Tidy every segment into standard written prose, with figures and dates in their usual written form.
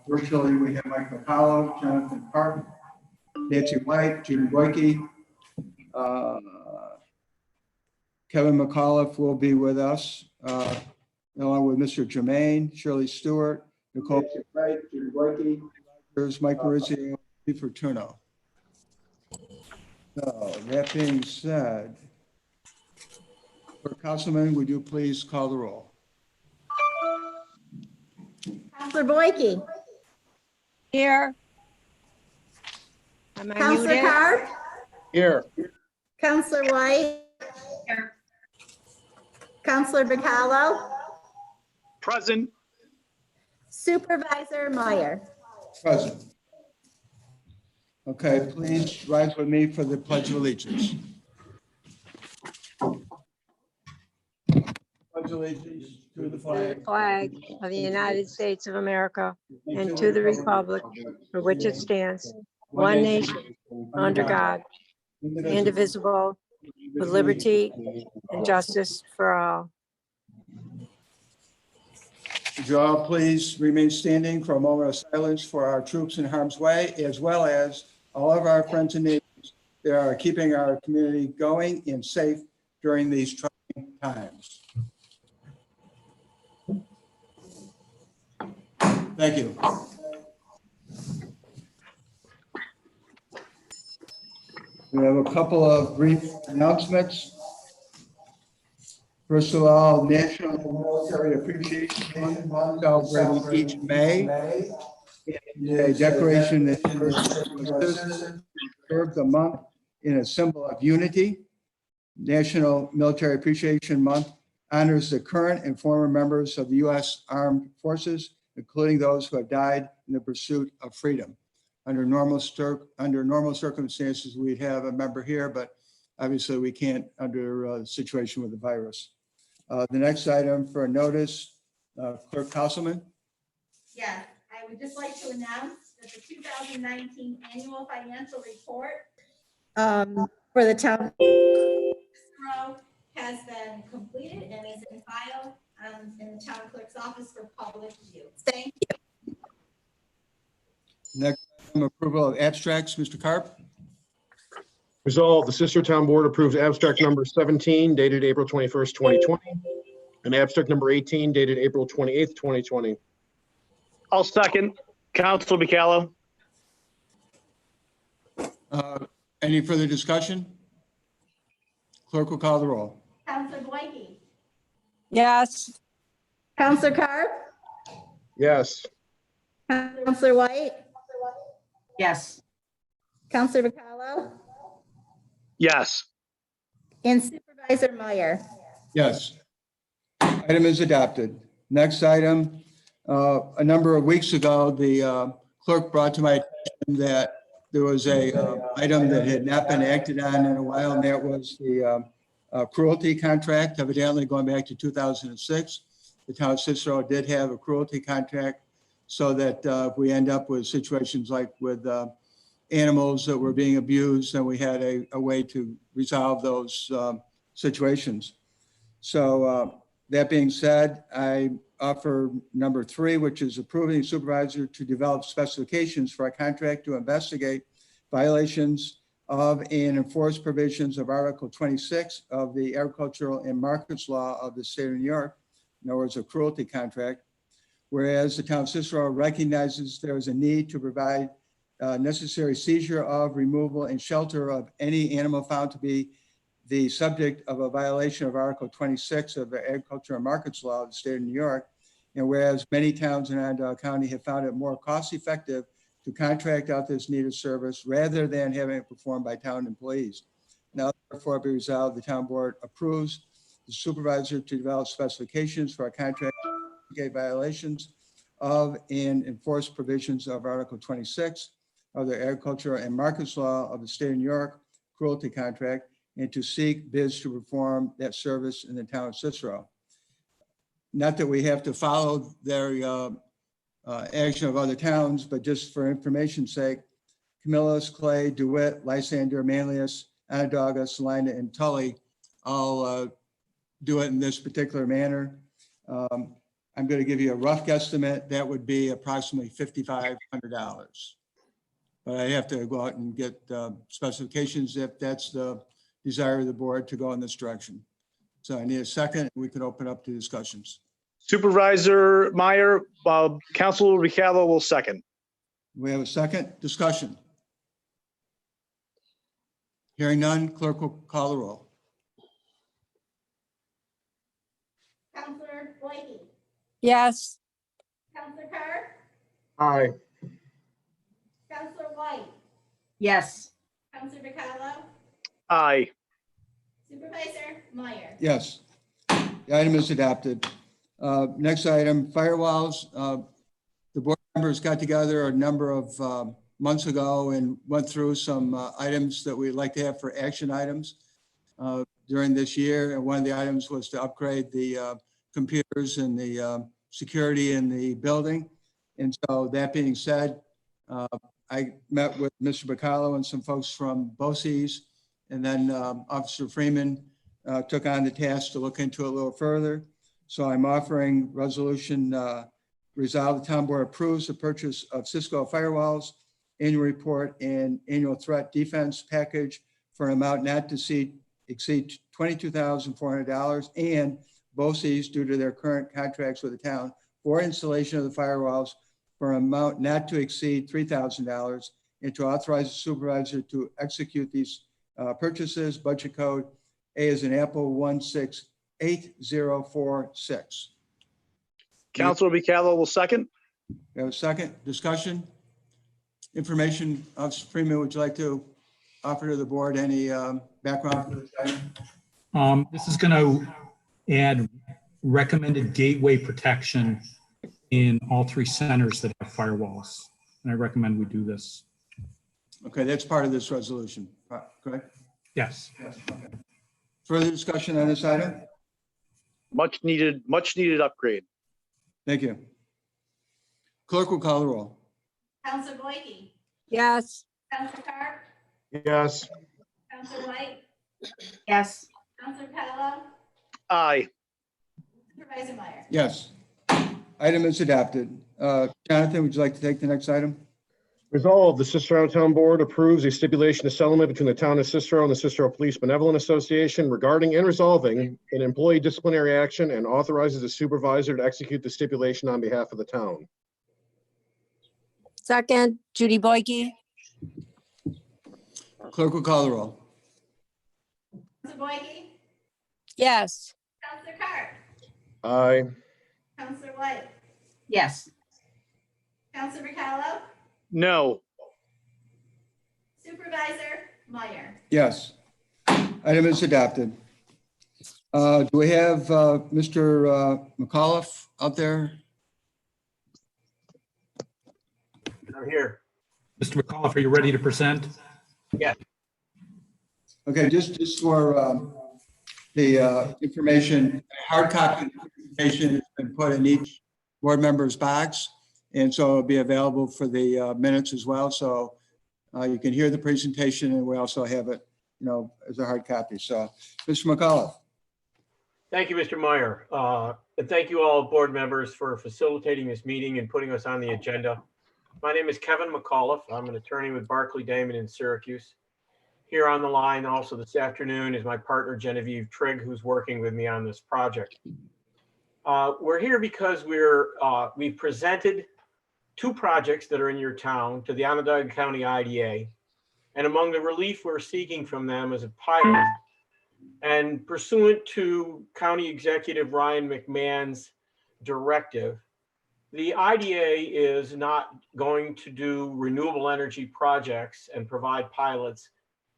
Virtually, we have Mike McCullough, Jonathan Park, Nancy White, Judy Boyke. Kevin McAuliffe will be with us, along with Mr. Jermaine, Shirley Stewart, Nicole Wright, Judy Boyke, there's Mike Marizio, Steve Fortuno. So that being said, Councilman, would you please call the roll? Counselor Boyke. Here. Am I Counselor muted? Carr. Here. Counselor White. Here. Counselor Bacallo. Present. Supervisor Meyer. Present. Okay, please rise with me for the Pledge of Allegiance. Pledge allegiance to the flag Flag of the United States of America and to the republic for which it stands, one nation, under God, indivisible, with liberty and justice for all. Would you all please remain standing for a moment of silence for our troops in harm's way, as well as all of our friends and neighbors that are keeping our community going and safe during these trying times. Thank you. We have a couple of brief announcements. First of all, National Military Appreciation Month celebrating each May. A declaration that serves the month in a symbol of unity. National Military Appreciation Month honors the current and former members of the U.S. Armed Forces, including those who have died in the pursuit of freedom. Under normal circumstances, we'd have a member here, but obviously we can't under the situation with the virus. The next item for a notice, Clerk Councilman. Yes, I would just like to announce that the 2019 annual financial report for the town Cicero has been completed and is in file in the town clerk's office for public view. Thank you. Next, item, approval of abstracts, Mr. Carp. Resolved, the Cicero Town Board approves abstract number 17 dated April 21st, 2020, and abstract number 18 dated April 28th, 2020. I'll second. Council Bacallo. Any further discussion? Clerk will call the roll. Counselor Boyke. Yes. Counselor Carr. Yes. Counselor White. Yes. Counselor Bacallo. Yes. And Supervisor Meyer. Yes. Item is adopted. Next item, a number of weeks ago, the clerk brought to my attention that there was a item that had not been acted on in a while, and that was the cruelty contract, evidently going back to 2006. The town of Cicero did have a cruelty contract, so that if we end up with situations like with animals that were being abused, then we had a way to resolve those situations. So that being said, I offer number 3, which is approving the supervisor to develop specifications for a contract to investigate violations of and enforce provisions of Article 26 of the Agricultural and Markets Law of the state of New York, in other words, a cruelty contract. Whereas the town of Cicero recognizes there is a need to provide necessary seizure of, removal, and shelter of any animal found to be the subject of a violation of Article 26 of the Agricultural and Markets Law of the state of New York. And whereas many towns in Onondaga County have found it more cost-effective to contract out this needed service rather than having it performed by town employees. Now, therefore, be resolved, the town board approves the supervisor to develop specifications for a contract to investigate violations of and enforce provisions of Article 26 of the Agricultural and Markets Law of the state of New York cruelty contract, and to seek bids to perform that service in the town of Cicero. Not that we have to follow their action of other towns, but just for information's sake, Camillus, Clay, DeWitt, Lysander, Manlius, Onondaga, Salina, and Tully all do it in this particular manner. I'm going to give you a rough guesstimate. That would be approximately $5,500. But I have to go out and get specifications if that's the desire of the board to go in this direction. So I need a second. We can open up to discussions. Supervisor Meyer, Council Ricallo will second. We have a second discussion. Hearing none, clerk will call the roll. Counselor Blakey, Yes. Counselor Carr, Aye. Counselor White, yes, Counselor Bacallo, Aye. Supervisor Meyer. Yes, the item is adopted. Next item, firewalls. The board members got together a number of months ago and went through some items that we'd like to have for action items during this year. And one of the items was to upgrade the computers and the security in the building. And so that being said, I met with Mr. Bacallo and some folks from BOCES, and then Officer Freeman took on the task to look into it a little further. So I'm offering resolution resolve the town board approves the purchase of Cisco firewalls, annual report and annual threat defense package for an amount not to exceed $22,400, and BOCES, due to their current contracts with the town, for installation of the firewalls for an amount not to exceed $3,000, and to authorize the supervisor to execute these purchases. Budget code A as in Apple 168046. Council Ricallo will second. We have a second discussion. Information, Officer Freeman, would you like to offer to the board any background for this item? This is going to add recommended gateway protection in all three centers that have firewalls. And I recommend we do this. Okay, that's part of this resolution, correct? Yes. Yes. Okay. Further discussion on this item? Much needed upgrade. Thank you. Clerk will call the roll. Counselor Blakey, Yes. Counselor Carr, Yes. Counselor White, yes, Counselor Bacallo, Aye. Supervisor Meyer. Yes. Item is adopted. Jonathan, would you like to take the next item? Resolved, the Cicero Town Board approves a stipulation of settlement between the town of Cicero and the Cicero Police Benevolent Association regarding and resolving an employee disciplinary action, and authorizes the supervisor to execute the stipulation on behalf of the town. Second, Judy Boyke. Clerk will call the roll. Counselor Blakey, Yes. Counselor Carr, Aye. Counselor White, yes, Counselor Bacallo, No. Supervisor Meyer. Yes. Item is adopted. Do we have Mr. McAuliffe out there? I'm here. Mr. McAuliffe, are you ready to present? Okay, just for the information, a hard copy of the presentation has been put in each board member's box, and so it'll be available for the minutes as well. So you can hear the presentation, and we also have it, as a hard copy. So, Mr. McAuliffe. Thank you, Mr. Meyer. And thank you all board members for facilitating this meeting and putting us on the agenda. My name is Kevin McAuliffe. I'm an attorney with Barclay Damon in Syracuse. Here on the line also this afternoon is my partner Genevieve Trigg, who's working with me on this project. We're here because we presented two projects that are in your town to the Onondaga County IDA. And among the relief we're seeking from them is a pilot. And pursuant to County Executive Ryan McMahon's directive, the IDA is not going to do renewable energy projects and provide pilots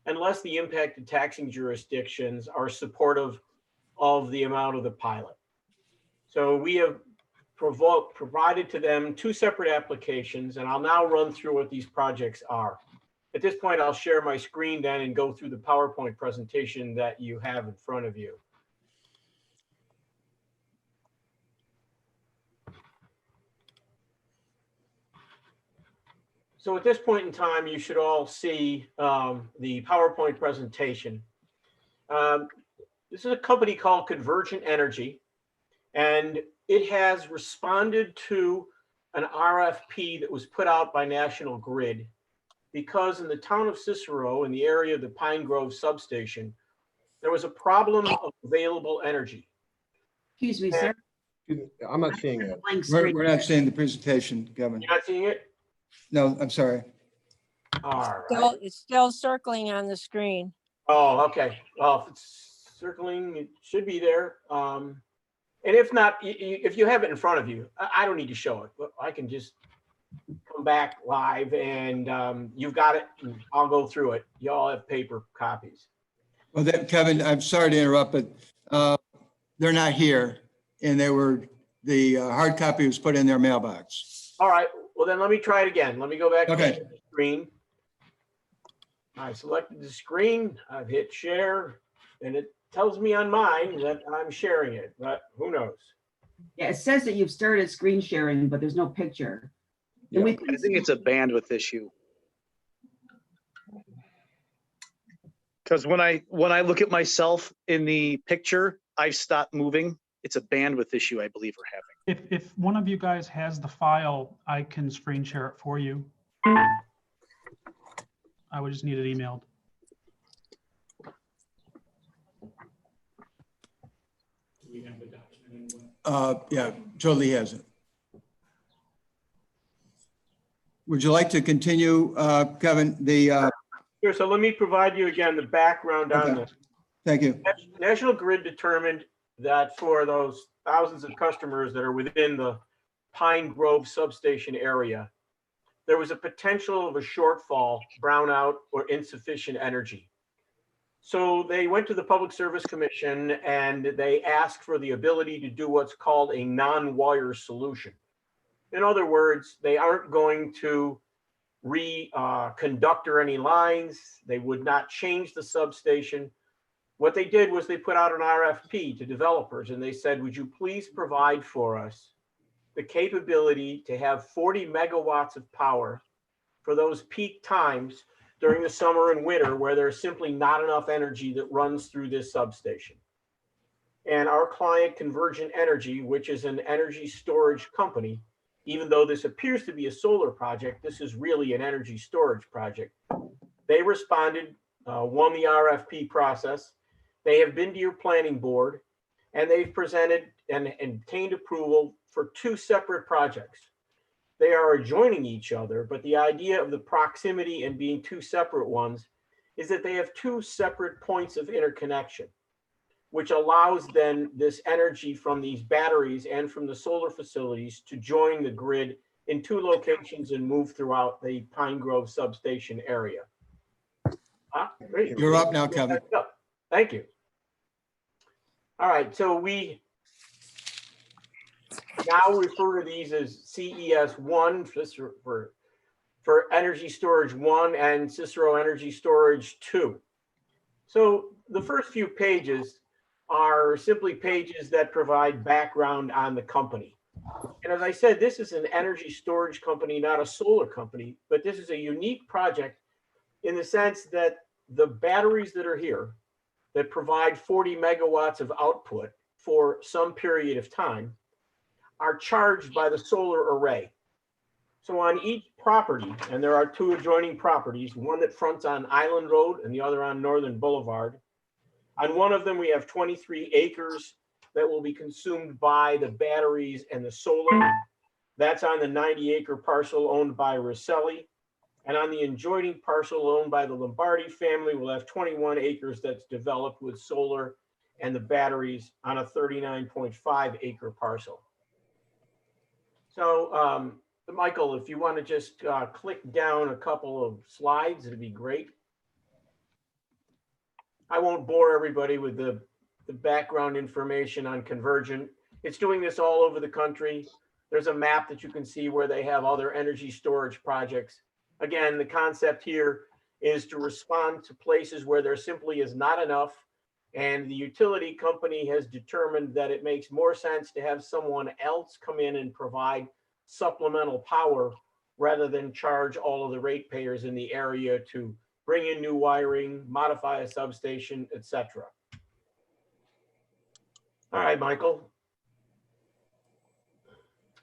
unless the impacted taxing jurisdictions are supportive of the amount of the pilot. So we have provided to them two separate applications, and I'll now run through what these projects are. At this point, I'll share my screen then and go through the PowerPoint presentation that you have in front of you. So at this point in time, you should all see the PowerPoint presentation. This is a company called Convergent Energy, and it has responded to an RFP that was put out by National Grid because in the town of Cicero, in the area of the Pine Grove substation, there was a problem of available energy. Excuse me, sir. I'm not seeing it. Blank We're screen. we're not seeing the presentation, Kevin. You're not seeing it? No, I'm sorry. All Still, right. it's still circling on the screen. Oh, okay. Well, if it's circling, it should be there. And if not, if you have it in front of you, I don't need to show it, but I can just come back live and you've got it. And I'll go through it. You all have paper copies. Well, Kevin, I'm sorry to interrupt, but they're not here. And the hard copy was put in their mailbox. All right. Well, then let me try it again. Let me go back to Okay. the screen. I selected the screen. I've hit share and it tells me on mine that I'm sharing it, but who knows? Yeah, it says that you've started screen sharing, but there's no picture. And we I couldn't think see- it's a bandwidth issue. Because when I look at myself in the picture, I've stopped moving. It's a bandwidth issue, I believe we're having. If one of you guys has the file, I can screen share it for you. I would just need it emailed. Yeah, Jolie has it. Would you like to continue, Kevin? Sure. So let me provide you again the background on Okay. this. Thank you. National Grid determined that for those thousands of customers that are within the Pine Grove substation area, there was a potential of a shortfall, brownout, or insufficient energy. So they went to the Public Service Commission and they asked for the ability to do what's called a non-wire solution. In other words, they aren't going to conductor any lines. They would not change the substation. What they did was they put out an RFP to developers and they said, would you please provide for us the capability to have 40 megawatts of power for those peak times during the summer and winter where there's simply not enough energy that runs through this substation. And our client, Convergent Energy, which is an energy storage company, even though this appears to be a solar project, this is really an energy storage project. They responded, won the RFP process. They have been to your planning board and they've presented and obtained approval for 2 separate projects. They are adjoining each other, but the idea of the proximity and being 2 separate ones is that they have 2 separate points of interconnection, which allows then this energy from these batteries and from the solar facilities to join the grid in 2 locations and move throughout the Pine Grove substation area. Great. You're up now, Kevin. Thank you. All right, so we now refer to these as CES 1 for Energy Storage 1 and Cicero Energy Storage 2. So the first few pages are simply pages that provide background on the company. And as I said, this is an energy storage company, not a solar company, but this is a unique project in the sense that the batteries that are here that provide 40 megawatts of output for some period of time are charged by the solar array. So on each property, and there are 2 adjoining properties, one that fronts on Island Road and the other on Northern Boulevard. On one of them, we have 23 acres that will be consumed by the batteries and the solar. That's on the 90-acre parcel owned by Rosselli. And on the adjoining parcel owned by the Lombardi family, we'll have 21 acres that's developed with solar and the batteries on a 39.5 acre parcel. So Michael, if you want to just click down a couple of slides, it'd be great. I won't bore everybody with the background information on Convergent. It's doing this all over the country. There's a map that you can see where they have other energy storage projects. Again, the concept here is to respond to places where there simply is not enough. And the utility company has determined that it makes more sense to have someone else come in and provide supplemental power rather than charge all of the ratepayers in the area to bring in new wiring, modify a substation, etc. All right, Michael.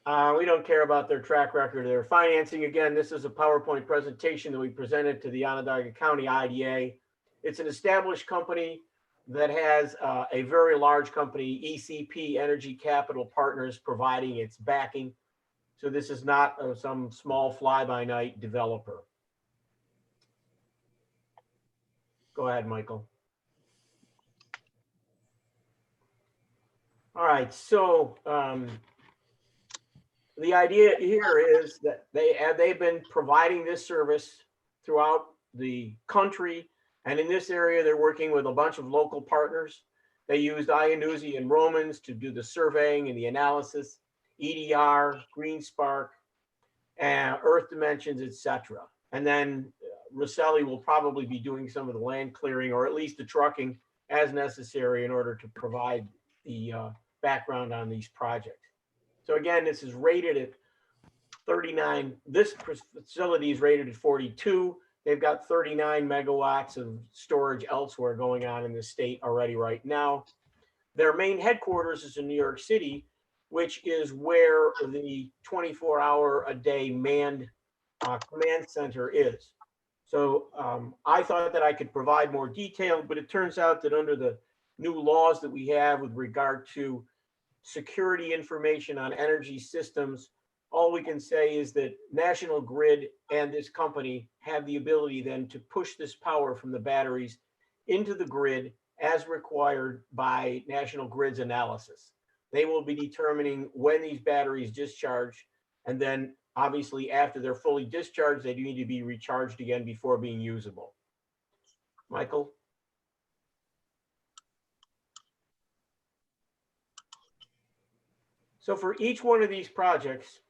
We don't care about their track record, their financing. Again, this is a PowerPoint presentation that we presented to the Onondaga County IDA. It's an established company that has a very large company, ECP Energy Capital Partners, providing its backing. So this is not some small fly-by-night developer. Go ahead, Michael. All right, so the idea here is that they've been providing this service throughout the country, and in this area, they're working with a bunch of local partners. They used Iannuzzi and Romans to do the surveying and the analysis, EDR, GreenSpark, and Earth Dimensions, etc. And then Rosselli will probably be doing some of the land clearing, or at least the trucking as necessary in order to provide the background on these projects. So again, this is rated at 39. This facility is rated at 42. They've got 39 megawatts of storage elsewhere going on in the state already right now. Their main headquarters is in New York City, which is where the 24-hour-a-day manned command center is. So I thought that I could provide more detail, but it turns out that under the new laws that we have with regard to security information on energy systems, all we can say is that National Grid and this company have the ability then to push this power from the batteries into the grid as required by National Grid's analysis. They will be determining when these batteries discharge, and then obviously after they're fully discharged, they do need to be recharged again before being usable. Michael? So for each one of these projects,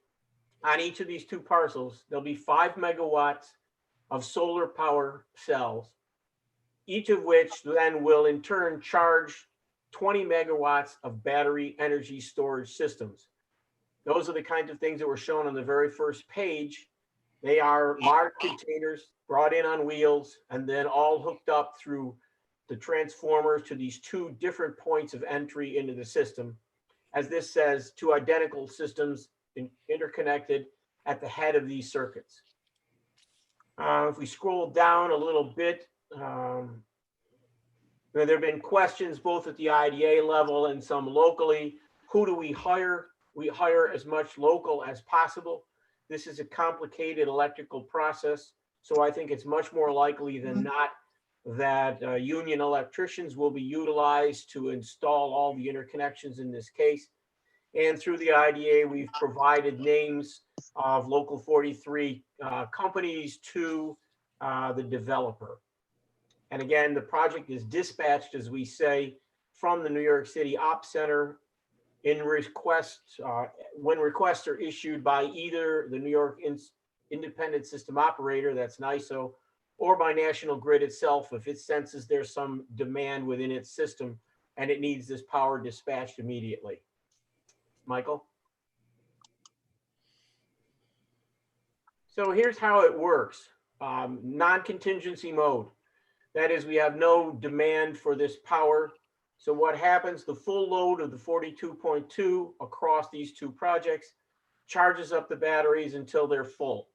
on each of these two parcels, there'll be 5 megawatts of solar power cells, each of which then will in turn charge 20 megawatts of battery energy storage systems. Those are the kinds of things that were shown on the very first page. They are large containers brought in on wheels and then all hooked up through the transformers to these two different points of entry into the system. As this says, two identical systems interconnected at the head of these circuits. If we scroll down a little bit, there have been questions both at the IDA level and some locally. Who do we hire? We hire as much local as possible. This is a complicated electrical process, so I think it's much more likely than not that union electricians will be utilized to install all the interconnections in this case. And through the IDA, we've provided names of local 43 companies to the developer. And again, the project is dispatched, as we say, from the New York City Ops Center in requests, when requests are issued by either the New York Independent System Operator, that's NISO, or by National Grid itself if it senses there's some demand within its system and it needs this power dispatched immediately. Michael? So here's how it works. Non-contingency mode. That is, we have no demand for this power. So what happens, the full load of the 42.2 across these two projects charges up the batteries until they're full.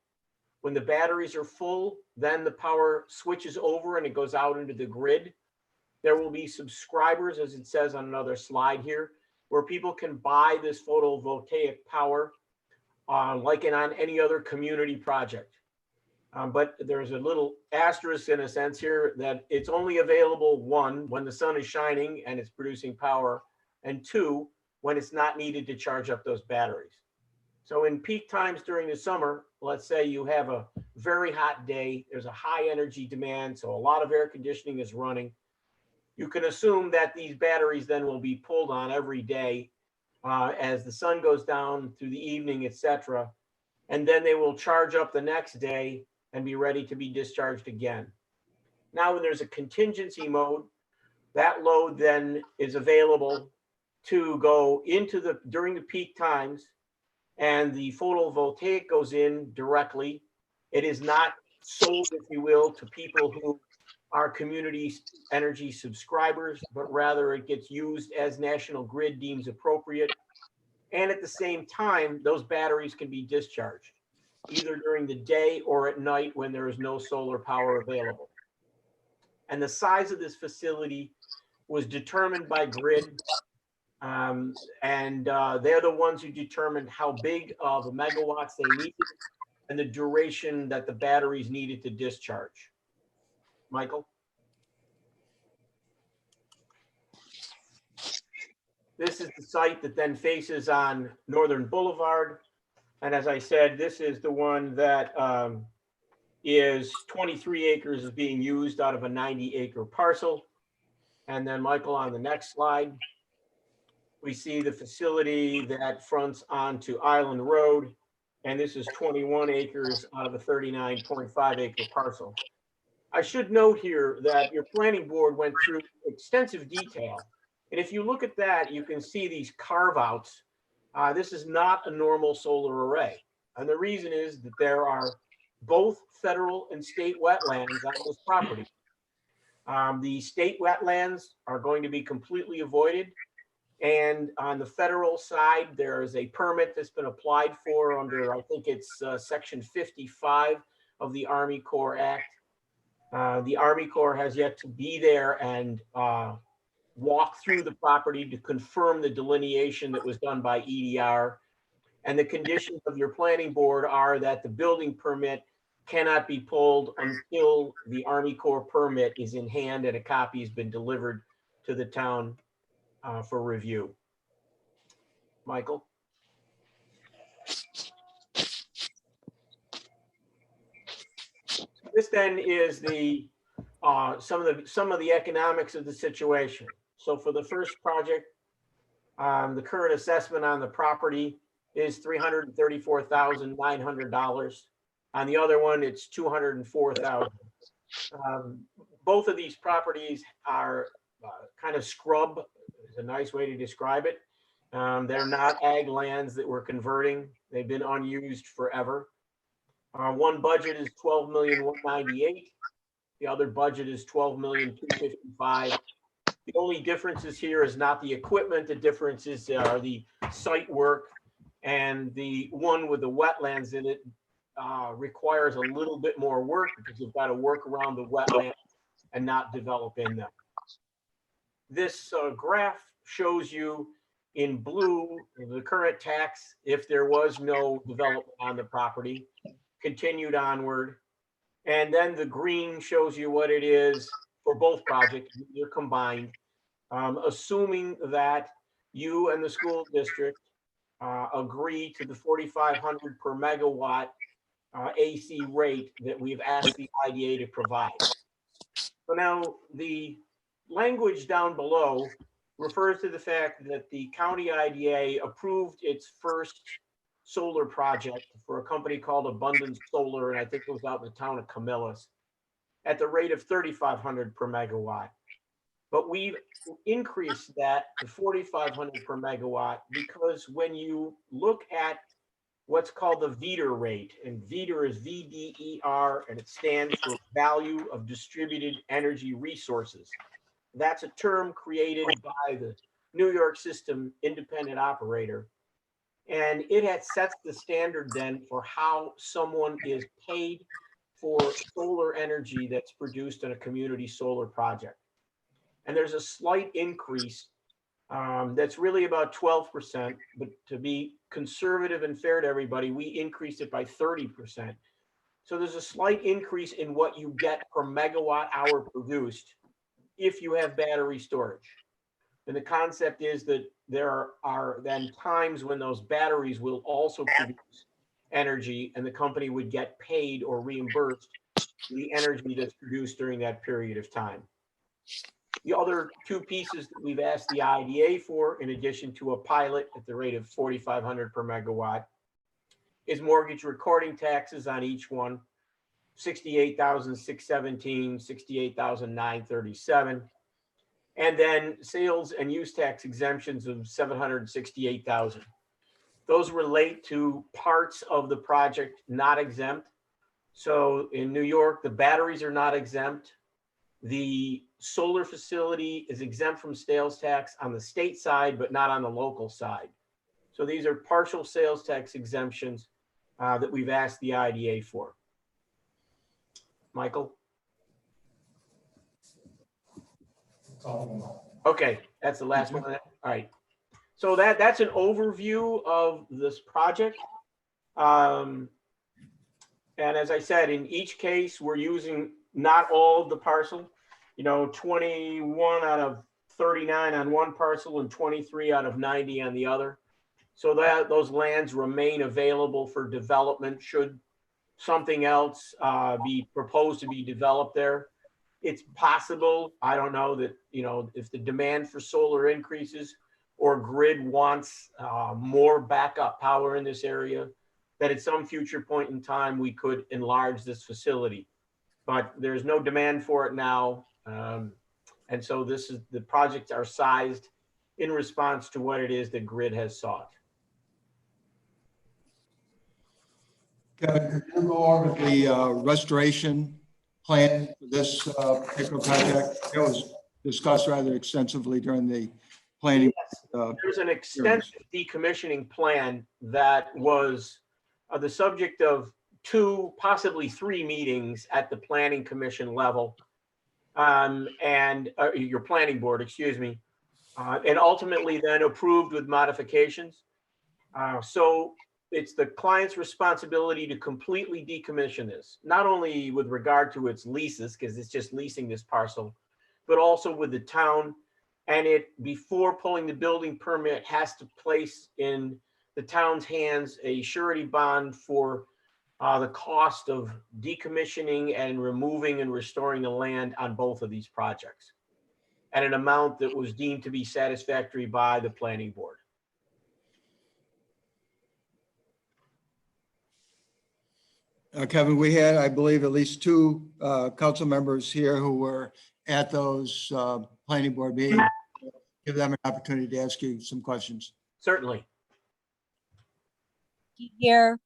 When the batteries are full, then the power switches over and it goes out into the grid. There will be subscribers, as it says on another slide here, where people can buy this photovoltaic power like on any other community project. But there's a little asterisk in a sense here that it's only available, one, when the sun is shining and it's producing power, and two, when it's not needed to charge up those batteries. So in peak times during the summer, let's say you have a very hot day, there's a high energy demand, so a lot of air conditioning is running. You can assume that these batteries then will be pulled on every day as the sun goes down through the evening, etc. And then they will charge up the next day and be ready to be discharged again. Now, when there's a contingency mode, that load then is available to go into during the peak times, and the photovoltaic goes in directly. It is not sold, if you will, to people who are community energy subscribers, but rather it gets used as National Grid deems appropriate. And at the same time, those batteries can be discharged either during the day or at night when there is no solar power available. And the size of this facility was determined by grid. They're the ones who determined how big of megawatts they needed and the duration that the batteries needed to discharge. Michael? This is the site that then faces on Northern Boulevard. And as I said, this is the one that is 23 acres is being used out of a 90-acre parcel. And then Michael, on the next slide, we see the facility that fronts onto Island Road. And this is 21 acres out of a 39.5 acre parcel. I should note here that your planning board went through extensive detail. And if you look at that, you can see these carve outs. This is not a normal solar array. And the reason is that there are both federal and state wetlands on this property. The state wetlands are going to be completely avoided. And on the federal side, there is a permit that's been applied for under, I think it's section 55 of the Army Corps Act. The Army Corps has yet to be there and walk through the property to confirm the delineation that was done by EDR. And the conditions of your planning board are that the building permit cannot be pulled until the Army Corps permit is in hand and a copy has been delivered to the town for review. Michael? This then is the some of the economics of the situation. So for the first project, the current assessment on the property is $334,900. On the other one, it's $204,000. Both of these properties are kind of scrub, is a nice way to describe it. They're not ag lands that we're converting. They've been unused forever. One budget is $12,198,000. The other budget is $12,255,000. The only differences here is not the equipment. The differences are the site work, and the one with the wetlands in it requires a little bit more work because you've got to work around the wetlands and not develop in them. This graph shows you in blue the current tax if there was no development on the property, continued onward. And then the green shows you what it is for both projects. They're combined, assuming that you and the school district agree to the 4,500 per megawatt AC rate that we've asked the IDA to provide. So now the language down below refers to the fact that the county IDA approved its first solar project for a company called Abundance Solar, and I think it was out in the town of Camillus, at the rate of 3,500 per megawatt. But we've increased that to 4,500 per megawatt because when you look at what's called the VDER rate, and VDER is VDER, and it stands for Value of Distributed Energy Resources. That's a term created by the New York System Independent Operator. And it sets the standard then for how someone is paid for solar energy that's produced in a community solar project. And there's a slight increase that's really about 12%, but to be conservative and fair to everybody, we increased it by 30%. So there's a slight increase in what you get per megawatt hour produced if you have battery storage. And the concept is that there are then times when those batteries will also produce energy and the company would get paid or reimbursed the energy that's produced during that period of time. The other two pieces that we've asked the IDA for, in addition to a pilot at the rate of 4,500 per megawatt, is mortgage recording taxes on each one, $68,617, $68,937. And then sales and use tax exemptions of $768,000. Those relate to parts of the project not exempt. So in New York, the batteries are not exempt. The solar facility is exempt from sales tax on the state side, but not on the local side. So these are partial sales tax exemptions that we've asked the IDA for. Michael? Okay, that's the last one. All right. So that's an overview of this project. And as I said, in each case, we're using not all of the parcel, 21 out of 39 on one parcel and 23 out of 90 on the other. So that those lands remain available for development should something else be proposed to be developed there. It's possible, I don't know, that, if the demand for solar increases or grid wants more backup power in this area, that at some future point in time, we could enlarge this facility. But there's no demand for it now. And so the projects are sized in response to what it is that grid has sought. Kevin, could you go over the restoration plan for this particular project? It was discussed rather extensively during the planning. There's an extensive decommissioning plan that was the subject of 2, possibly 3 meetings at the planning commission level, and your planning board, excuse me, and ultimately then approved with modifications. So it's the client's responsibility to completely decommission this, not only with regard to its leases, because it's just leasing this parcel, but also with the town. And it, before pulling the building permit, has to place in the town's hands a surety bond for the cost of decommissioning and removing and restoring the land on both of these projects, at an amount that was deemed to be satisfactory by the planning board. Kevin, we had, I believe, at least 2 council members here who were at those planning board meetings. Give them an opportunity to ask you some questions. Certainly. Here,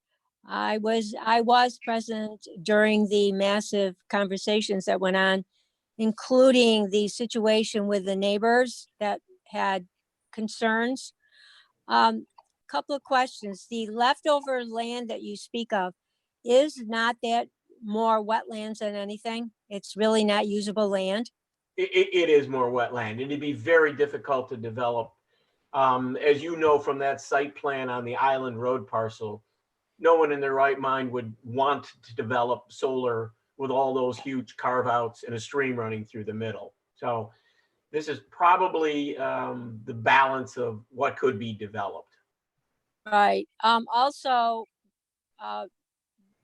I was present during the massive conversations that went on, including the situation with the neighbors that had concerns. Couple of questions. The leftover land that you speak of, is not that more wetlands than anything? It's really not usable land? It is more wetland, and it'd be very difficult to develop. As you know from that site plan on the Island Road parcel, no one in their right mind would want to develop solar with all those huge carve outs and a stream running through the middle. So this is probably the balance of what could be developed. Right. Also,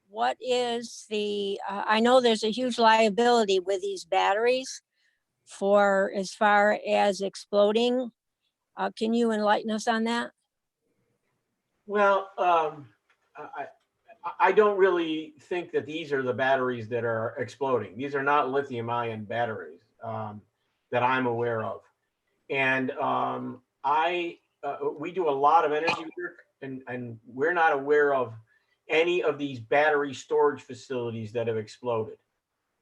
what is the, I know there's a huge liability with these batteries for as far as exploding. Can you enlighten us on that? Well, I don't really think that these are the batteries that are exploding. These are not lithium ion batteries that I'm aware of. And we do a lot of energy work, and we're not aware of any of these battery storage facilities that have exploded.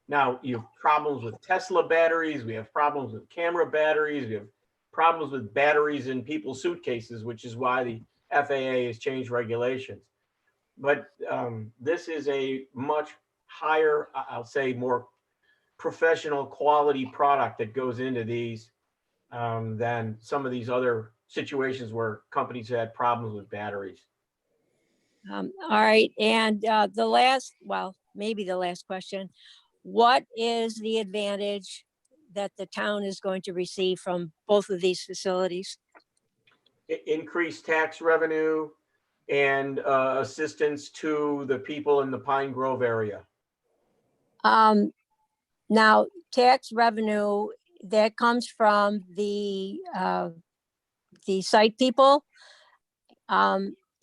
Now, you have problems with Tesla batteries. We have problems with camera batteries. We have problems with batteries in people's suitcases, which is why the FAA has changed regulations. But this is a much higher, I'll say, more professional quality product that goes into these than some of these other situations where companies had problems with batteries. All right. And the last, well, maybe the last question, what is the advantage that the town is going to receive from both of these facilities? Increased tax revenue and assistance to the people in the Pine Grove area. Now, tax revenue that comes from the site people.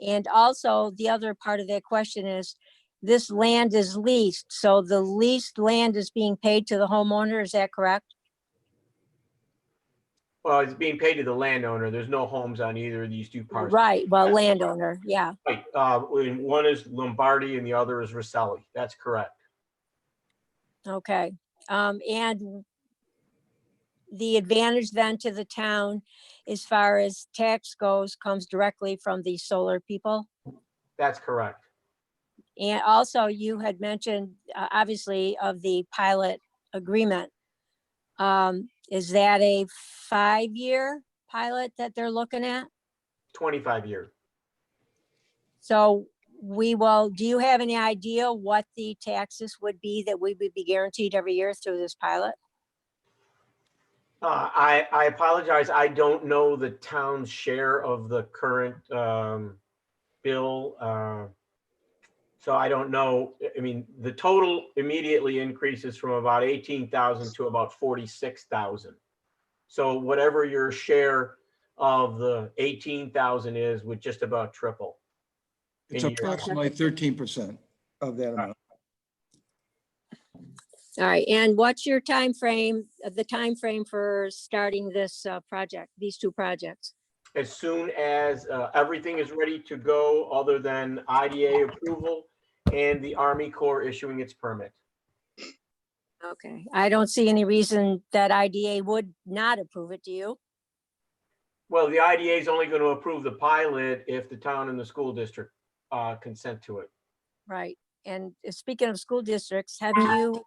And also the other part of that question is, this land is leased, so the leased land is being paid to the homeowner, is that correct? Well, it's being paid to the landowner. There's no homes on either of these 2 parcels. Right, well, landowner, yeah. Right. One is Lombardi and the other is Rosselli. That's correct. Okay. And the advantage then to the town as far as tax goes comes directly from the solar people? That's correct. And also you had mentioned, obviously, of the pilot agreement. Is that a 5-year pilot that they're looking at? 25 years. So do you have any idea what the taxes would be that we would be guaranteed every year through this pilot? I apologize. I don't know the town's share of the current bill. So I don't know. I mean, the total immediately increases from about 18,000 to about 46,000. So whatever your share of the 18,000 is would just about triple. It's in years. approximately 13% of that amount. All right, and what's your time frame, the time frame for starting this project, these two projects? As soon as everything is ready to go, other than IDA approval and the Army Corps issuing its permit. Okay, I don't see any reason that IDA would not approve it, do you? Well, the IDA is only going to approve the pilot if the town and the school district consent to it. Right, and speaking of school districts, have you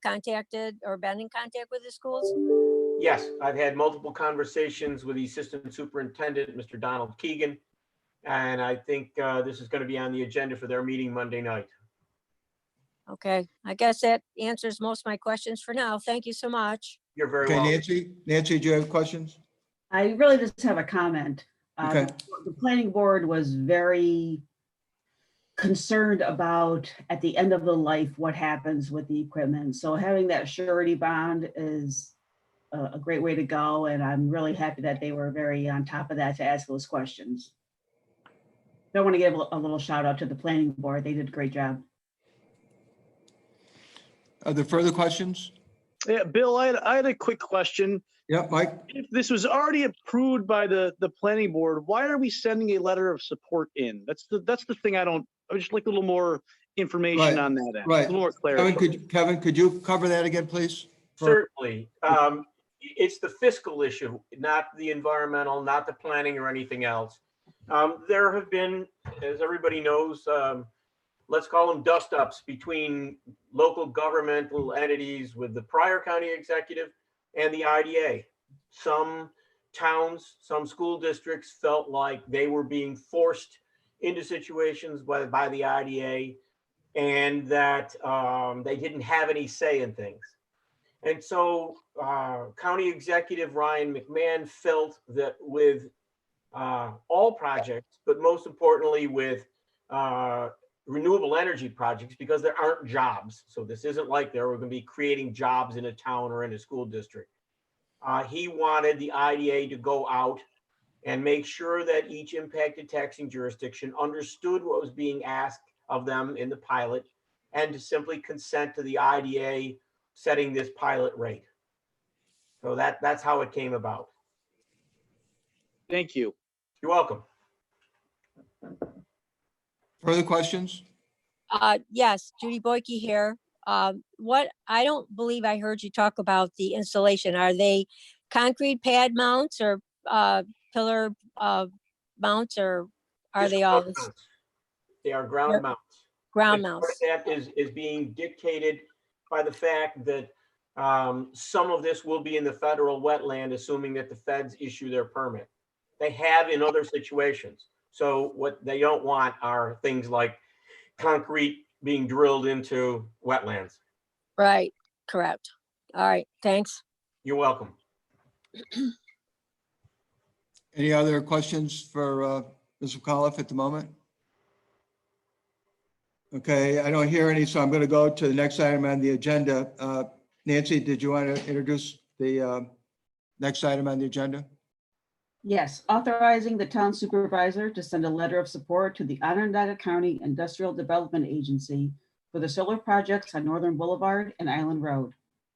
contacted or been in contact with the schools? Yes, I've had multiple conversations with the assistant superintendent, Mr. Donald Keegan, and I think this is going to be on the agenda for their meeting Monday night. Okay, I guess that answers most of my questions for now. Thank you so much. You're very Okay, welcome. Nancy, do you have questions? I really just have a comment. Okay. The planning board was very concerned about at the end of the life, what happens with the equipment. So having that surety bond is a great way to go. And I'm really happy that they were very on top of that to ask those questions. I want to give a little shout out to the planning board. They did a great job. Are there further questions? Yeah, Bill, I had a quick question. Yeah, Mike? If this was already approved by the planning board, why are we sending a letter of support in? That's the thing I would just like a little more information Right, on that end. right. A little more clarity. Kevin, could you cover that again, please? Certainly. It's the fiscal issue, not the environmental, not the planning or anything else. There have been, as everybody knows, let's call them dust-ups between local governmental entities with the prior county executive and the IDA. Some towns, some school districts felt like they were being forced into situations by the IDA and that they didn't have any say in things. And so County Executive Ryan McMahon felt that with all projects, but most importantly with renewable energy projects, because there aren't jobs. So this isn't like they were going to be creating jobs in a town or in a school district. He wanted the IDA to go out and make sure that each impacted taxing jurisdiction understood what was being asked of them in the pilot and to simply consent to the IDA setting this pilot rate. So that's how it came about. Thank you. You're welcome. Further questions? Yes, Judy Boyke here. What, I don't believe I heard you talk about the installation. Are they concrete pad mounts or pillar mounts, or are Just they all ground mounts. They are ground Yep. mounts. ground And part mounts? of that is being dictated by the fact that some of this will be in the federal wetland, assuming that the feds issue their permit. They have in other situations. So what they don't want are things like concrete being drilled into wetlands. Right, correct. All right, thanks. You're welcome. Any other questions for Ms. McAuliffe at the moment? Okay, I don't hear any, so I'm going to go to the next item on the agenda. Nancy, did you want to introduce the next item on the agenda? Yes, authorizing the town supervisor to send a letter of support to the Onondaga County Industrial Development Agency for the solar projects on Northern Boulevard and Island Road.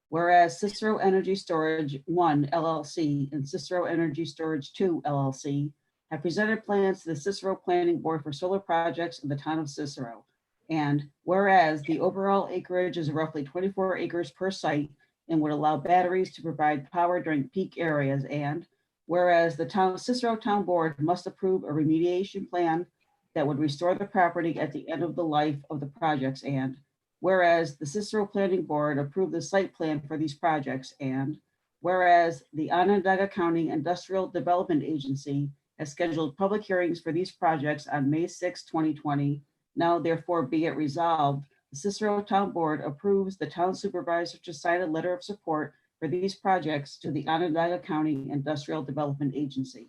Whereas Cicero Energy Storage 1 LLC and Cicero Energy Storage 2 LLC have presented plans to the Cicero Planning Board for solar projects in the town of Cicero. And whereas the overall acreage is roughly 24 acres per site, and would allow batteries to provide power during peak areas. And whereas the Cicero Town Board must approve a remediation plan that would restore the property at the end of the life of the projects. And whereas the Cicero Planning Board approved the site plan for these projects. And whereas the Onondaga County Industrial Development Agency has scheduled public hearings for these projects on May 6, 2020. Now therefore be it resolved, the Cicero Town Board approves the town supervisor to sign a letter of support for these projects to the Onondaga County Industrial Development Agency.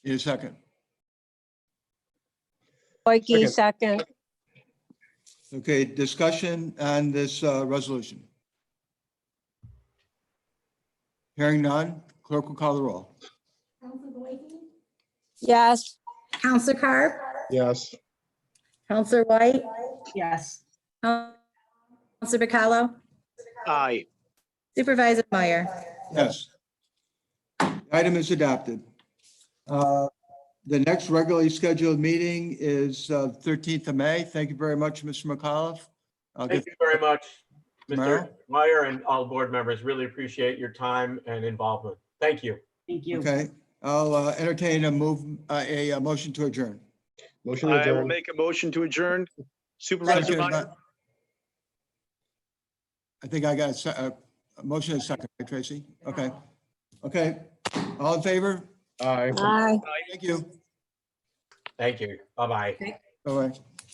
Need a second? Boyke, second. Okay, discussion on this resolution. Hearing none, clerk will call the roll. Counselor Boyke, Yes. Counselor Carr, Yes. Counselor White, Yes. Counselor Bacallo, Aye. Supervisor Meyer. Yes. Item is adopted. The next regularly scheduled meeting is 13th of May. Thank you very much, Mr. McAuliffe. I'll Thank get you very much, Mr. Tomorrow? Meyer, and all board members. Really appreciate your time and involvement. Thank you. Thank you. Okay, I'll entertain a motion to adjourn. Motion to I will adjourn. make a motion to adjourn. Supervisor Second, Meyer? I think I got a motion and a second, right, Tracy? Okay. Okay, all in favor? Aye. Aye. Thank you. Thank you. Bye-bye. All right.